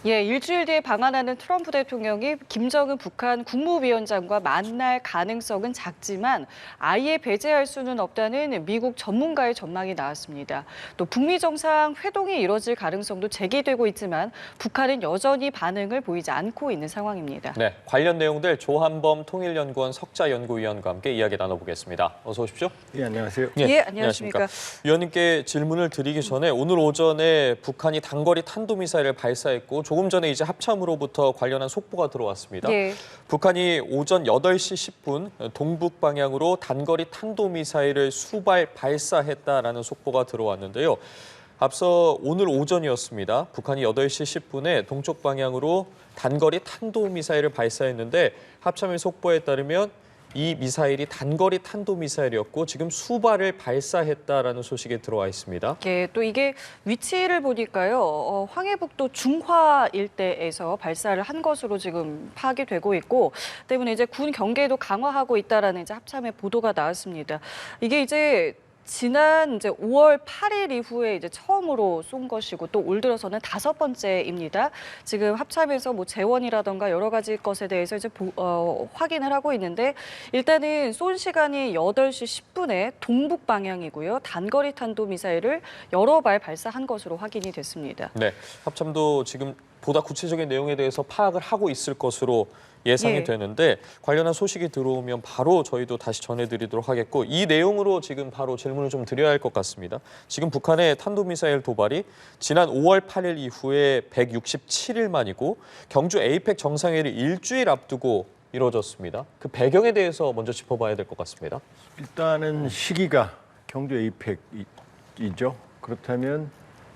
예, 일주일 뒤에 방한하는 트럼프 대통령이 김정은 북한 국무위원장과 만날 가능성은 작지만 아예 배제할 수는 없다는 미국 전문가의 전망이 나왔습니다. 또 북미 정상 회동이 이뤄질 가능성도 제기되고 있지만 북한은 여전히 반응을 보이지 않고 있는 상황입니다. 네, 관련 내용들 조한범 통일연구원 석자연구위원과 함께 이야기 나눠보겠습니다. 어서 오십시오. 예, 안녕하세요. 예, 안녕하십니까. 위원님께 질문을 드리기 전에 오늘 오전에 북한이 단거리 탄도미사일을 발사했고 조금 전에 이제 합참으로부터 관련한 속보가 들어왔습니다. 예. 북한이 오전 8시 10분 동북 방향으로 단거리 탄도미사일을 수발 발사했다라는 속보가 들어왔는데요. 앞서 오늘 오전이었습니다. 북한이 8시 10분에 동쪽 방향으로 단거리 탄도미사일을 발사했는데 합참의 속보에 따르면 이 미사일이 단거리 탄도미사일이었고 지금 수발을 발사했다라는 소식이 들어와 있습니다. 예, 또 이게 위치를 보니까요, 황해북도 중화 일대에서 발사를 한 것으로 지금 파악이 되고 있고, 때문에 이제 군 경계도 강화하고 있다라는 이제 합참의 보도가 나왔습니다. 이게 이제 지난 이제 5월 8일 이후에 이제 처음으로 쏜 것이고 또 올 들어서는 5번째입니다. 지금 합참에서 뭐 재원이라던가 여러 가지 것에 대해서 이제 확인을 하고 있는데 일단은 쏜 시간이 8시 10분에 동북 방향이고요. 단거리 탄도 미사일을 여러 발 발사한 것으로 확인이 됐습니다. 네, 합참도 지금 보다 구체적인 내용에 대해서 파악을 하고 있을 것으로 예상이 되는데 관련한 소식이 들어오면 바로 저희도 다시 전해드리도록 하겠고 이 내용으로 지금 바로 질문을 좀 드려야 할 것 같습니다. 지금 북한의 탄도미사일 도발이 지난 5월 8일 이후에 167일 만이고 경주 에이펙 정상회의를 일주일 앞두고 이루어졌습니다. 그 배경에 대해서 먼저 짚어봐야 될 것 같습니다. 일단은 시기가 경주 에이펙이죠. 그렇다면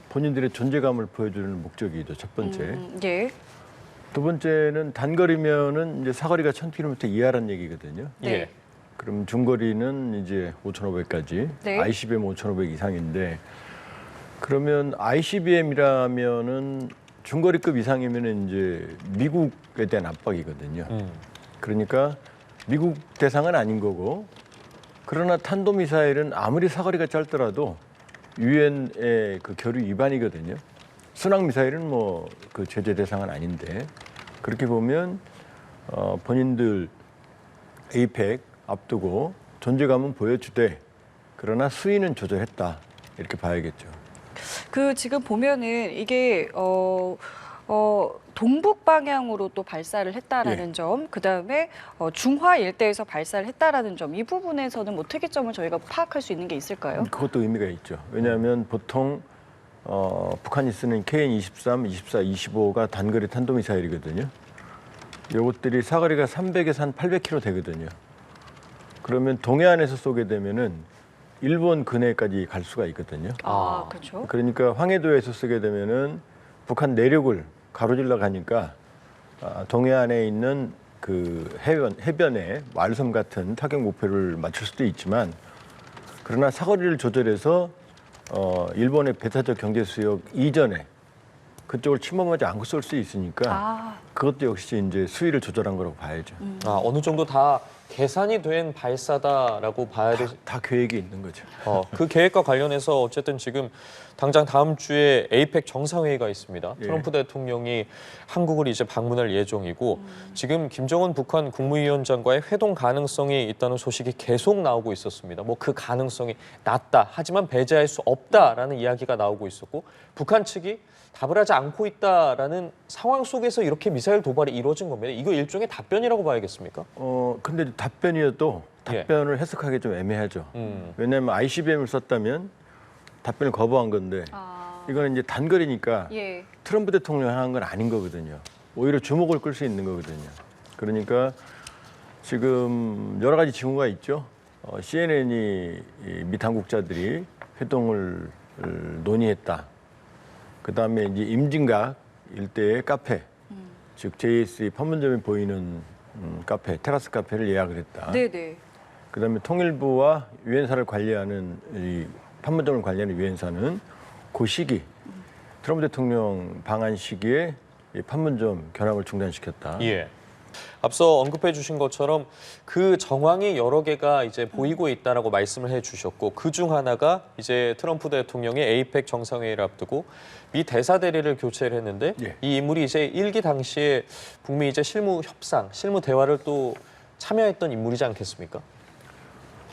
본인들의 존재감을 보여주는 목적이죠. 첫 번째. 예. 두 번째는 단거리면은 이제 사거리가 1000km 이하란 얘기거든요. 네. 예. 그럼 중거리는 이제 5,500까지, 네. ICBM 5,500 이상인데 그러면 ICBM이라면은 중거리급 이상이면은 이제 미국에 대한 압박이거든요. 그러니까 미국 대상은 아닌 거고 그러나 탄도미사일은 아무리 사거리가 짧더라도 유엔의 그 결의 위반이거든요. 순항미사일은 뭐 그 제재 대상은 아닌데 그렇게 보면 본인들 에이펙 앞두고 존재감은 보여주되 그러나 수위는 조절했다 이렇게 봐야겠죠. 그 지금 보면은 이게 동북 방향으로 또 발사를 했다라는 예. 점, 그다음에 중화 일대에서 발사를 했다라는 점, 이 부분에서는 뭐 특이점을 저희가 파악할 수 있는 게 있을까요? 그것도 의미가 있죠. 왜냐하면 보통 북한이 쓰는 KN-23, 24, 25가 단거리 탄도미사일이거든요. 이것들이 사거리가 300에서 한 800km 되거든요. 그러면 동해안에서 쏘게 되면은 일본 근해까지 갈 수가 있거든요. 아, 그렇죠. 그러니까 황해도에서 쓰게 되면은 북한 내륙을 가로질러 가니까 동해안에 있는 그 해변에 말섬 같은 타격 목표를 맞출 수도 있지만 그러나 사거리를 조절해서 일본의 배타적 경제 수역 이전에 그쪽을 침범하지 않고 쏠 수 있으니까 그것도 역시 이제 수위를 조절한 거라고 봐야죠. 어느 정도 다 계산이 된 발사다라고 봐야 되죠. 다 계획이 있는 거죠. 그 계획과 관련해서 어쨌든 지금 당장 다음 주에 에이펙 정상회의가 있습니다. 예. 트럼프 대통령이 한국을 이제 방문할 예정이고 지금 김정은 북한 국무위원장과의 회동 가능성이 있다는 소식이 계속 나오고 있었습니다. 뭐 그 가능성이 낮다. 하지만 배제할 수 없다라는 이야기가 나오고 있었고 북한 측이 답을 하지 않고 있다라는 상황 속에서 이렇게 미사일 도발이 이루어진 겁니다. 이거 일종의 답변이라고 봐야겠습니까? 근데 답변이어도 답변을 해석하기 좀 애매하죠. 왜냐하면 ICBM을 썼다면 답변을 거부한 건데 이거는 이제 단거리니까 예. 트럼프 대통령이 한 건 아닌 거거든요. 오히려 주목을 끌 수 있는 거거든요. 그러니까 지금 여러 가지 징후가 있죠. CNN이 미 당국자들이 회동을 논의했다. 그다음에 이제 임진각 일대의 카페, 즉 JSA 판문점에 보이는 카페, 테라스 카페를 예약을 했다. 네네. 그다음에 통일부와 유엔사를 관리하는 이 판문점을 관리하는 유엔사는 그 시기 트럼프 대통령 방한 시기에 이 판문점 견학을 중단시켰다. 예. 앞서 언급해 주신 것처럼 그 정황이 여러 개가 이제 보이고 있다라고 말씀을 해 주셨고 그중 하나가 이제 트럼프 대통령의 에이펙 정상회의를 앞두고 미 대사 대리를 교체를 했는데 예. 이 인물이 이제 일기 당시에 북미 이제 실무 협상, 실무 대화를 또 참여했던 인물이지 않겠습니까?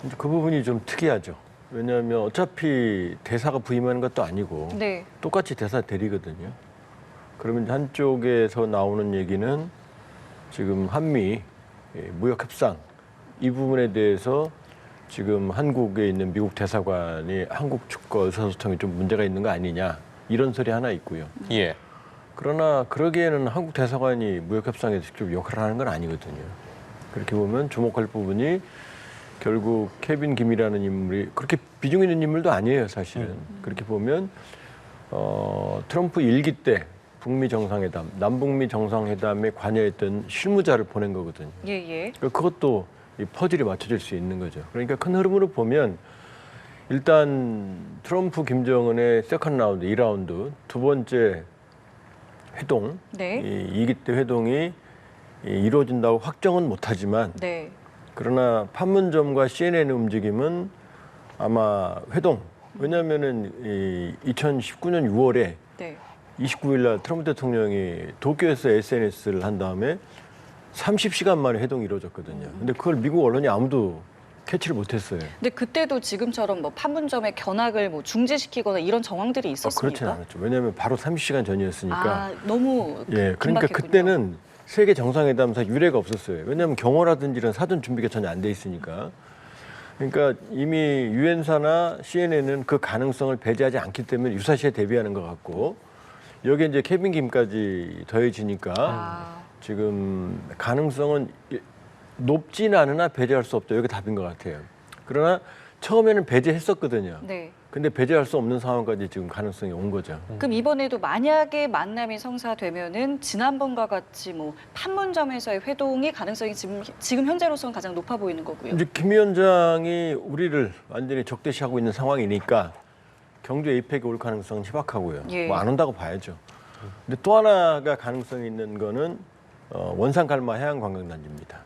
이제 그 부분이 좀 특이하죠. 왜냐하면 어차피 대사가 부임하는 것도 아니고 네. 똑같이 대사 대리거든요. 그러면 한쪽에서 나오는 얘기는 지금 한미 무역 협상 이 부분에 대해서 지금 한국에 있는 미국 대사관이 한국 측과 의사소통에 좀 문제가 있는 거 아니냐 이런 소리 하나 있고요. 예. 그러나 그러기에는 한국 대사관이 무역 협상에 직접 역할을 하는 건 아니거든요. 그렇게 보면 주목할 부분이 결국 케빈 김이라는 인물이 그렇게 비중 있는 인물도 아니에요, 사실은. 그렇게 보면 트럼프 일기 때 북미 정상회담, 남북미 정상회담에 관여했던 실무자를 보낸 거거든요. 예. 그것도 이 퍼즐이 맞춰질 수 있는 거죠. 그러니까 큰 흐름으로 보면 일단 트럼프 김정은의 세컨드 라운드, 2라운드 두 번째 회동, 네. 이 2기 때 회동이 이루어진다고 확정은 못하지만 네. 그러나 판문점과 CNN의 움직임은 아마 회동. 왜냐하면은 2019년 6월에 네. 29일 날 트럼프 대통령이 도쿄에서 SNS를 한 다음에 30시간 만에 회동이 이루어졌거든요. 근데 그걸 미국 언론이 아무도 캐치를 못했어요. 근데 그때도 지금처럼 뭐 판문점의 견학을 뭐 중지시키거나 이런 정황들이 있었습니까? 그렇지는 않았죠. 왜냐하면 바로 30시간 전이었으니까. 아, 너무 예, 그러니까 긴박했군요. 그때는 세계 정상회담사 유례가 없었어요. 왜냐하면 경호라든지 이런 사전 준비가 전혀 안 돼 있으니까. 그러니까 이미 유엔사나 CNN은 그 가능성을 배제하지 않기 때문에 유사시에 대비하는 것 같고 여기에 이제 케빈 김까지 더해지니까 아, 지금 가능성은 높지는 않으나 배제할 수 없다. 여기 답인 것 같아요. 그러나 처음에는 배제했었거든요. 네. 근데 배제할 수 없는 상황까지 지금 가능성이 온 거죠. 그럼 이번에도 만약에 만남이 성사되면은 지난번과 같이 뭐 판문점에서의 회동이 가능성이 지금 현재로서는 가장 높아 보이는 거고요. 이제 김 위원장이 우리를 완전히 적대시하고 있는 상황이니까 경주 에이펙에 올 가능성은 희박하고요. 예. 뭐 안 온다고 봐야죠. 근데 또 하나가 가능성이 있는 거는 원산 갈마 해양관광단지입니다.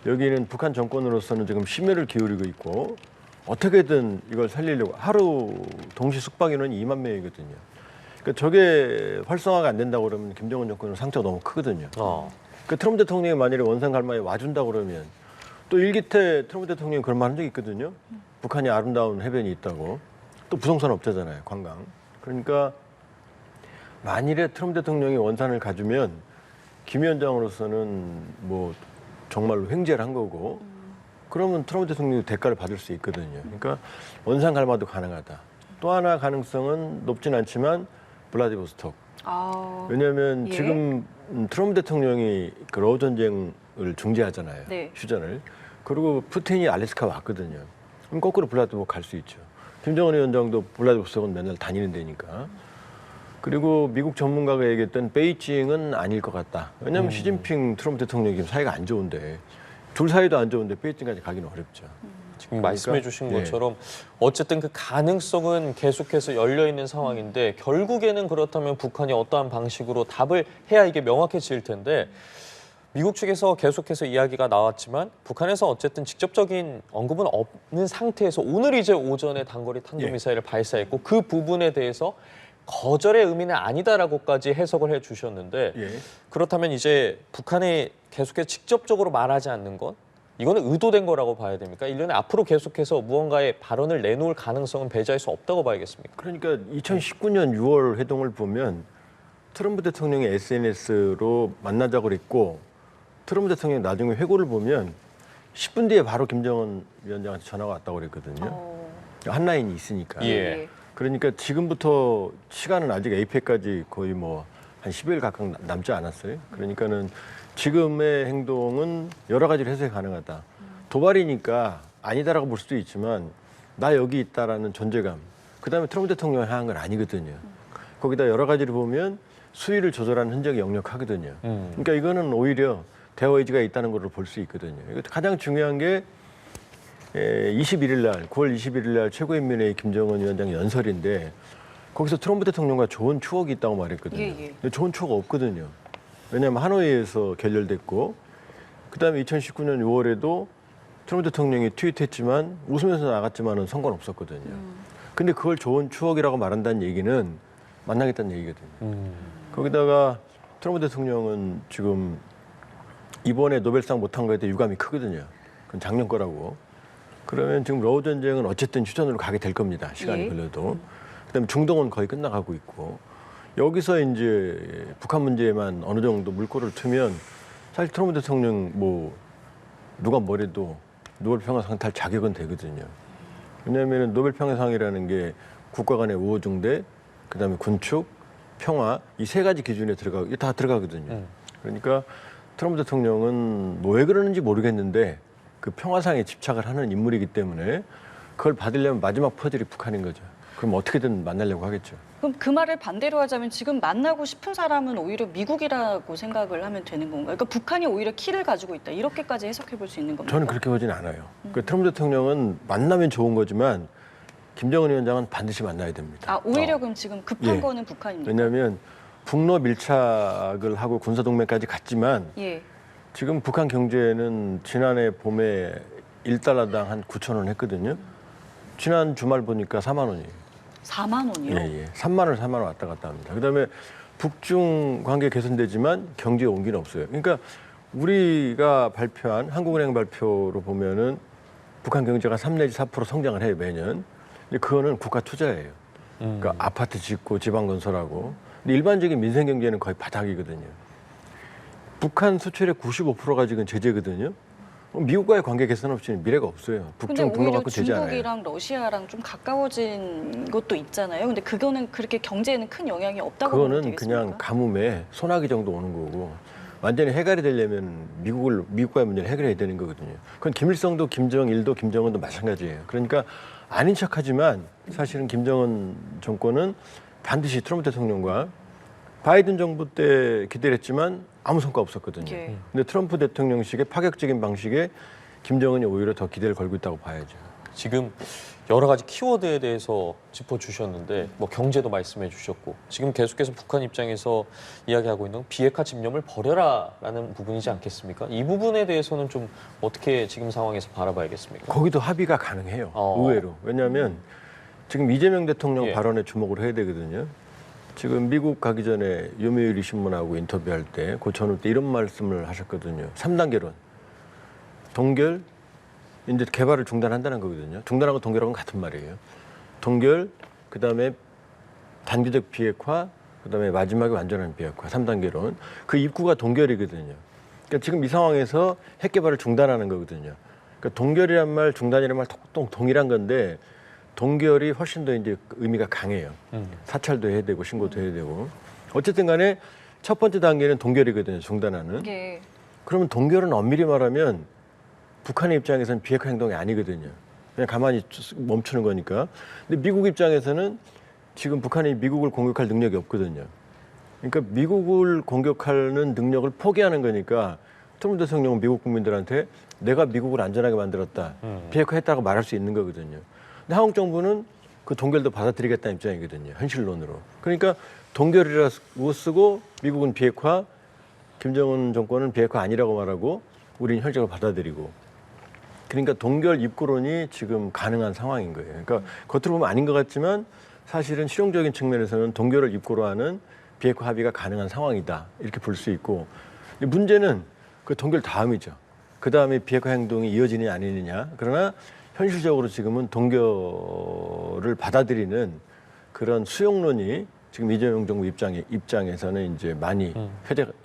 여기는 북한 정권으로서는 지금 심혈을 기울이고 있고 어떻게든 이걸 살리려고 하루 동시 숙박 인원이 2만 명이거든요. 그러니까 저게 활성화가 안 된다고 그러면 김정은 정권은 상처가 너무 크거든요. 그 트럼프 대통령이 만약에 원산 갈마에 와준다고 그러면 또 일기 때 트럼프 대통령이 그런 말 한 적이 있거든요. 북한이 아름다운 해변이 있다고. 또 부동산 업자잖아요, 관광. 그러니까 만일에 트럼프 대통령이 원산을 가주면 김 위원장으로서는 뭐 정말로 횡재를 한 거고 그러면 트럼프 대통령이 대가를 받을 수 있거든요. 그러니까 원산 갈마도 가능하다. 또 하나 가능성은 높진 않지만 블라디보스톡. 아, 왜냐하면 예. 지금 트럼프 대통령이 그 러우 전쟁을 중재하잖아요. 네. 휴전을. 그리고 푸틴이 알래스카 왔거든요. 그럼 거꾸로 블라디보스톡 갈 수 있죠. 김정은 위원장도 블라디보스톡은 맨날 다니는 데니까. 그리고 미국 전문가가 얘기했던 베이징은 아닐 것 같다. 왜냐하면 시진핑 트럼프 대통령이 지금 사이가 안 좋은데 둘 사이도 안 좋은데 베이징까지 가기는 어렵죠. 지금 말씀해 주신 예. 것처럼 어쨌든 그 가능성은 계속해서 열려 있는 상황인데 결국에는 그렇다면 북한이 어떠한 방식으로 답을 해야 이게 명확해질 텐데 미국 측에서 계속해서 이야기가 나왔지만 북한에서 어쨌든 직접적인 언급은 없는 상태에서 오늘 이제 오전에 단거리 탄도미사일을 발사했고 그 부분에 대해서 거절의 의미는 아니다라고까지 해석을 해 주셨는데 예. 그렇다면 이제 북한이 계속해서 직접적으로 말하지 않는 건 이거는 의도된 거라고 봐야 됩니까? 일련의 앞으로 계속해서 무언가의 발언을 내놓을 가능성은 배제할 수 없다고 봐야겠습니까? 그러니까 2019년 6월 회동을 보면 트럼프 대통령이 SNS로 만나자고 그랬고 트럼프 대통령이 나중에 회고를 보면 10분 뒤에 바로 김정은 위원장한테 전화가 왔다고 그랬거든요. 한 라인이 있으니까. 예. 그러니까 지금부터 시간은 아직 에이펙까지 거의 뭐 한 10일 가까이 남지 않았어요. 그러니까는 지금의 행동은 여러 가지로 해석이 가능하다. 도발이니까 아니다라고 볼 수도 있지만 나 여기 있다라는 존재감. 그다음에 트럼프 대통령이 향한 건 아니거든요. 거기다 여러 가지를 보면 수위를 조절하는 흔적이 역력하거든요. 그러니까 이거는 오히려 대화 의지가 있다는 걸로 볼 수 있거든요. 가장 중요한 게 21일 날, 9월 21일 날 최고인민회의 김정은 위원장 연설인데 거기서 트럼프 대통령과 좋은 추억이 있다고 말했거든요. 예. 근데 좋은 추억 없거든요. 왜냐하면 하노이에서 결렬됐고 그다음에 2019년 6월에도 트럼프 대통령이 트윗했지만 웃으면서 나갔지만은 선거는 없었거든요. 근데 그걸 좋은 추억이라고 말한다는 얘기는 만나겠다는 얘기거든요. 거기다가 트럼프 대통령은 지금 이번에 노벨상 못한 거에 대해 유감이 크거든요. 그건 작년 거라고. 그러면 지금 러우 전쟁은 어쨌든 휴전으로 가게 될 겁니다. 시간이 예. 걸려도. 그다음에 중동은 거의 끝나가고 있고 여기서 이제 북한 문제에만 어느 정도 물꼬를 트면 사실 트럼프 대통령 뭐 누가 뭐래도 노벨 평화상 탈 자격은 되거든요. 왜냐하면 노벨 평화상이라는 게 국가 간의 우호 중대, 그다음에 군축, 평화 이 세 가지 기준에 이게 다 들어가거든요. 그러니까 트럼프 대통령은 뭐 왜 그러는지 모르겠는데 그 평화상에 집착을 하는 인물이기 때문에 그걸 받으려면 마지막 퍼즐이 북한인 거죠. 그럼 어떻게든 만나려고 하겠죠. 그럼 그 말을 반대로 하자면 지금 만나고 싶은 사람은 오히려 미국이라고 생각을 하면 되는 건가요? 그러니까 북한이 오히려 키를 가지고 있다. 이렇게까지 해석해 볼 수 있는 겁니까? 저는 그렇게 보진 않아요. 그러니까 트럼프 대통령은 만나면 좋은 거지만 김정은 위원장은 반드시 만나야 됩니다. 아, 오히려 그럼 지금 급한 예. 거는 북한입니까? 왜냐하면 북러 밀착을 하고 군사동맹까지 갔지만 예. 지금 북한 경제는 지난해 봄에 1달러당 한 9천 원 했거든요. 지난 주말 보니까 4만 원이에요. 4만 원이요? 예. 3만 원, 4만 원 왔다 갔다 합니다. 그다음에 북중 관계 개선되지만 경제에 온기는 없어요. 그러니까 우리가 발표한 한국은행 발표로 보면은 북한 경제가 3 내지 4% 성장을 해요, 매년. 근데 그거는 국가 투자예요. 그러니까 아파트 짓고 지방 건설하고. 근데 일반적인 민생 경제는 거의 바닥이거든요. 북한 수출의 95%가 지금 제재거든요. 미국과의 관계 개선 없이는 미래가 없어요. 근데 북중 북러 오히려 갖고 되지 않아요. 중국이랑 러시아랑 좀 가까워진 것도 있잖아요. 근데 그거는 그렇게 경제에는 큰 영향이 없다고 보면 그거는 되겠습니까? 그냥 가뭄에 소나기 정도 오는 거고 완전히 해결이 되려면 미국과의 문제를 해결해야 되는 거거든요. 그건 김일성도 김정일도 김정은도 마찬가지예요. 그러니까 아닌 척하지만 사실은 김정은 정권은 반드시 트럼프 대통령과 바이든 정부 때 기대를 했지만 아무 성과 없었거든요. 예. 근데 트럼프 대통령식의 파격적인 방식에 김정은이 오히려 더 기대를 걸고 있다고 봐야죠. 지금 여러 가지 키워드에 대해서 짚어주셨는데 뭐 경제도 말씀해 주셨고 지금 계속해서 북한 입장에서 이야기하고 있는 비핵화 집념을 버려라라는 부분이지 않겠습니까? 이 부분에 대해서는 좀 어떻게 지금 상황에서 바라봐야겠습니까? 거기도 합의가 가능해요. 의외로. 왜냐하면 지금 이재명 대통령 예. 발언에 주목을 해야 되거든요. 지금 미국 가기 전에 요미우리 신문하고 인터뷰할 때 고천울 때 이런 말씀을 하셨거든요. 3단계론. 동결, 이제 개발을 중단한다는 거거든요. 중단하고 동결하고는 같은 말이에요. 동결, 그다음에 단기적 비핵화, 그다음에 마지막에 완전한 비핵화, 3단계론. 그 입구가 동결이거든요. 그러니까 지금 이 상황에서 핵 개발을 중단하는 거거든요. 그러니까 동결이란 말, 중단이란 말 동일한 건데 동결이 훨씬 더 이제 의미가 강해요. 사찰도 해야 되고 신고도 해야 되고. 어쨌든 간에 첫 번째 단계는 동결이거든요. 중단하는. 예. 그러면 동결은 엄밀히 말하면 북한의 입장에서는 비핵화 행동이 아니거든요. 그냥 가만히 멈추는 거니까. 근데 미국 입장에서는 지금 북한이 미국을 공격할 능력이 없거든요. 그러니까 미국을 공격하는 능력을 포기하는 거니까 트럼프 대통령은 미국 국민들한테 내가 미국을 안전하게 만들었다. 비핵화했다고 말할 수 있는 거거든요. 근데 한국 정부는 그 동결도 받아들이겠다는 입장이거든요. 현실론으로. 그러니까 동결이라고 쓰고 미국은 비핵화, 김정은 정권은 비핵화 아니라고 말하고 우리는 현실을 받아들이고. 그러니까 동결 입구론이 지금 가능한 상황인 거예요. 그러니까 겉으로 보면 아닌 것 같지만 사실은 실용적인 측면에서는 동결을 입구로 하는 비핵화 합의가 가능한 상황이다. 이렇게 볼 수 있고. 문제는 그 동결 다음이죠. 그 다음에 비핵화 행동이 이어지느냐 아니느냐. 그러나 현실적으로 지금은 동결을 받아들이는 그런 수용론이 지금 이재명 정부 입장에서는 이제 많이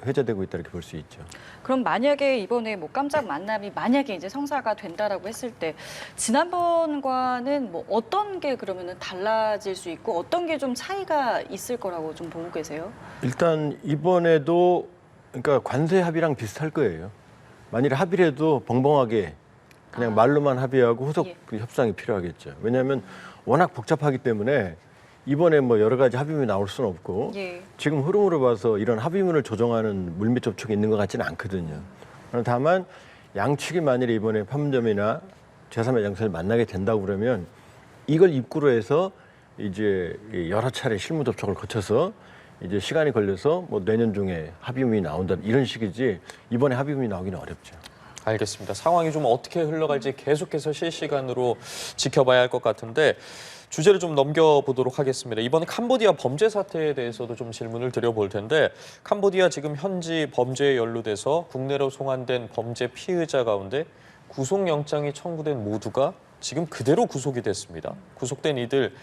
회자되고 있다 이렇게 볼 수 있죠. 그럼 만약에 이번에 뭐 깜짝 만남이 만약에 이제 성사가 된다라고 했을 때 지난번과는 뭐 어떤 게 그러면은 달라질 수 있고 어떤 게 좀 차이가 있을 거라고 좀 보고 계세요? 일단 이번에도 그러니까 관세 합의랑 비슷할 거예요. 만일 합의를 해도 벙벙하게 그냥 말로만 합의하고 후속 예. 협상이 필요하겠죠. 왜냐하면 워낙 복잡하기 때문에 이번에 뭐 여러 가지 합의문이 나올 수는 없고 예. 지금 흐름으로 봐서 이런 합의문을 조정하는 물밑 접촉이 있는 것 같지는 않거든요. 다만 양측이 만일에 이번에 판문점이나 제3의 정세를 만나게 된다고 그러면 이걸 입구로 해서 이제 여러 차례 실무 접촉을 거쳐서 이제 시간이 걸려서 뭐 내년 중에 합의문이 나온다 이런 식이지 이번에 합의문이 나오기는 어렵죠. 알겠습니다. 상황이 좀 어떻게 흘러갈지 계속해서 실시간으로 지켜봐야 할 것 같은데 주제를 좀 넘겨보도록 하겠습니다. 이번 캄보디아 범죄 사태에 대해서도 좀 질문을 드려볼 텐데 캄보디아 지금 현지 범죄에 연루돼서 국내로 송환된 범죄 피의자 가운데 구속영장이 청구된 모두가 지금 그대로 구속이 됐습니다. 구속된 이들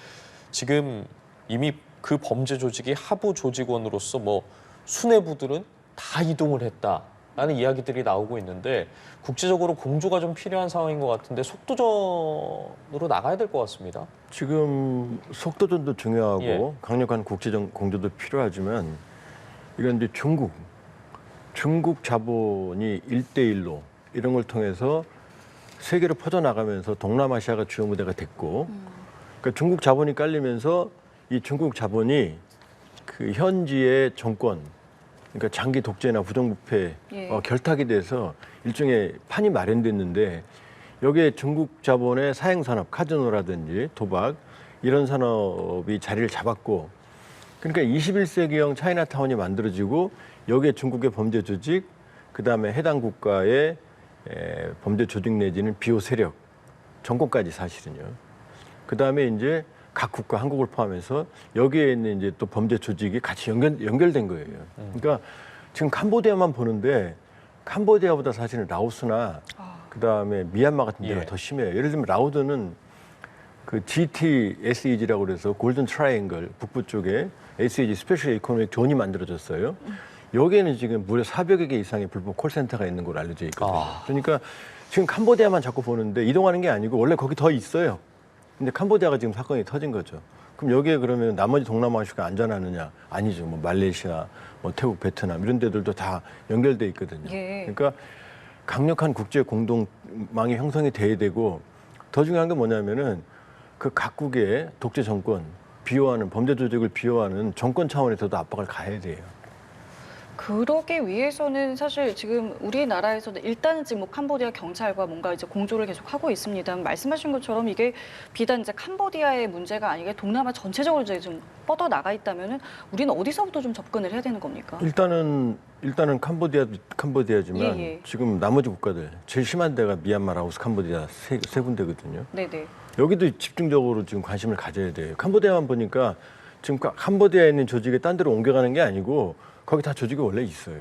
지금 이미 그 범죄 조직이 하부 조직원으로서 뭐 수뇌부들은 다 이동을 했다라는 이야기들이 나오고 있는데 국제적으로 공조가 좀 필요한 상황인 것 같은데 속도전으로 나가야 될 것 같습니다. 지금 속도전도 중요하고 예. 강력한 국제적 공조도 필요하지만 이건 이제 중국 자본이 1대1로 이런 걸 통해서 세계로 퍼져나가면서 동남아시아가 주요 무대가 됐고 그러니까 중국 자본이 깔리면서 이 중국 자본이 그 현지의 정권 그러니까 장기 독재나 부정부패 예. 결탁이 돼서 일종의 판이 마련됐는데 여기에 중국 자본의 사행산업, 카지노라든지 도박 이런 산업이 자리를 잡았고 그러니까 21세기형 차이나타운이 만들어지고 여기에 중국의 범죄 조직 그다음에 해당 국가의 범죄 조직 내지는 비호 세력 정권까지 사실은요. 그다음에 이제 각 국가 한국을 포함해서 여기에 있는 이제 또 범죄 조직이 같이 연결된 거예요. 그러니까 지금 캄보디아만 보는데 캄보디아보다 사실은 라오스나 그다음에 미얀마 같은 데가 예. 더 심해요. 예를 들면 라오스는 그 GTSEG라고 그래서 골든 트라이앵글 북부 쪽에 SEG 스페셜 이코노믹 존이 만들어졌어요. 여기에는 지금 무려 400여 개 이상의 불법 콜센터가 있는 걸로 알려져 있거든요. 그러니까 지금 캄보디아만 자꾸 보는데 이동하는 게 아니고 원래 거기 더 있어요. 근데 캄보디아가 지금 사건이 터진 거죠. 그럼 여기에 그러면 나머지 동남아시아가 안전하느냐? 아니죠. 뭐 말레이시아, 뭐 태국, 베트남 이런 데들도 다 연결돼 있거든요. 예. 그러니까 강력한 국제 공동망이 형성이 돼야 되고 더 중요한 게 뭐냐면은 그 각국의 독재 정권 비호하는 범죄 조직을 비호하는 정권 차원에서도 압박을 가해야 돼요. 그러기 위해서는 사실 지금 우리나라에서는 일단은 지금 뭐 캄보디아 경찰과 뭔가 이제 공조를 계속 하고 있습니다. 말씀하신 것처럼 이게 비단 이제 캄보디아의 문제가 아니게 동남아 전체적으로 이제 좀 뻗어 나가 있다면은 우리는 어디서부터 좀 접근을 해야 되는 겁니까? 일단은 캄보디아지만 예. 지금 나머지 국가들 제일 심한 데가 미얀마, 라오스, 캄보디아 세 군데거든요. 네네. 여기도 집중적으로 지금 관심을 가져야 돼요. 캄보디아만 보니까 지금 캄보디아에 있는 조직이 딴 데로 옮겨가는 게 아니고 거기 다 조직이 원래 있어요.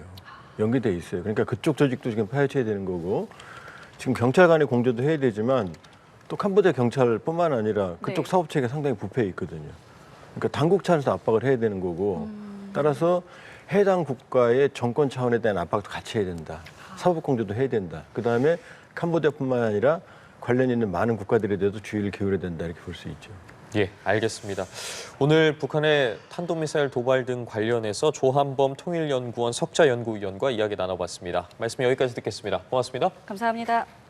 연계돼 있어요. 그러니까 그쪽 조직도 지금 파헤쳐야 되는 거고 지금 경찰 간의 공조도 해야 되지만 또 캄보디아 경찰뿐만 아니라 그쪽 네. 사업체가 상당히 부패해 있거든요. 그러니까 당국 차원에서 압박을 해야 되는 거고 따라서 해당 국가의 정권 차원에 대한 압박도 같이 해야 된다. 사법 공조도 해야 된다. 그다음에 캄보디아뿐만 아니라 관련 있는 많은 국가들에 대해서 주의를 기울여야 된다 이렇게 볼 수 있죠. 예, 알겠습니다. 오늘 북한의 탄도미사일 도발 등 관련해서 조한범 통일연구원 석자연구위원과 이야기 나눠봤습니다. 말씀 여기까지 듣겠습니다. 고맙습니다. 감사합니다.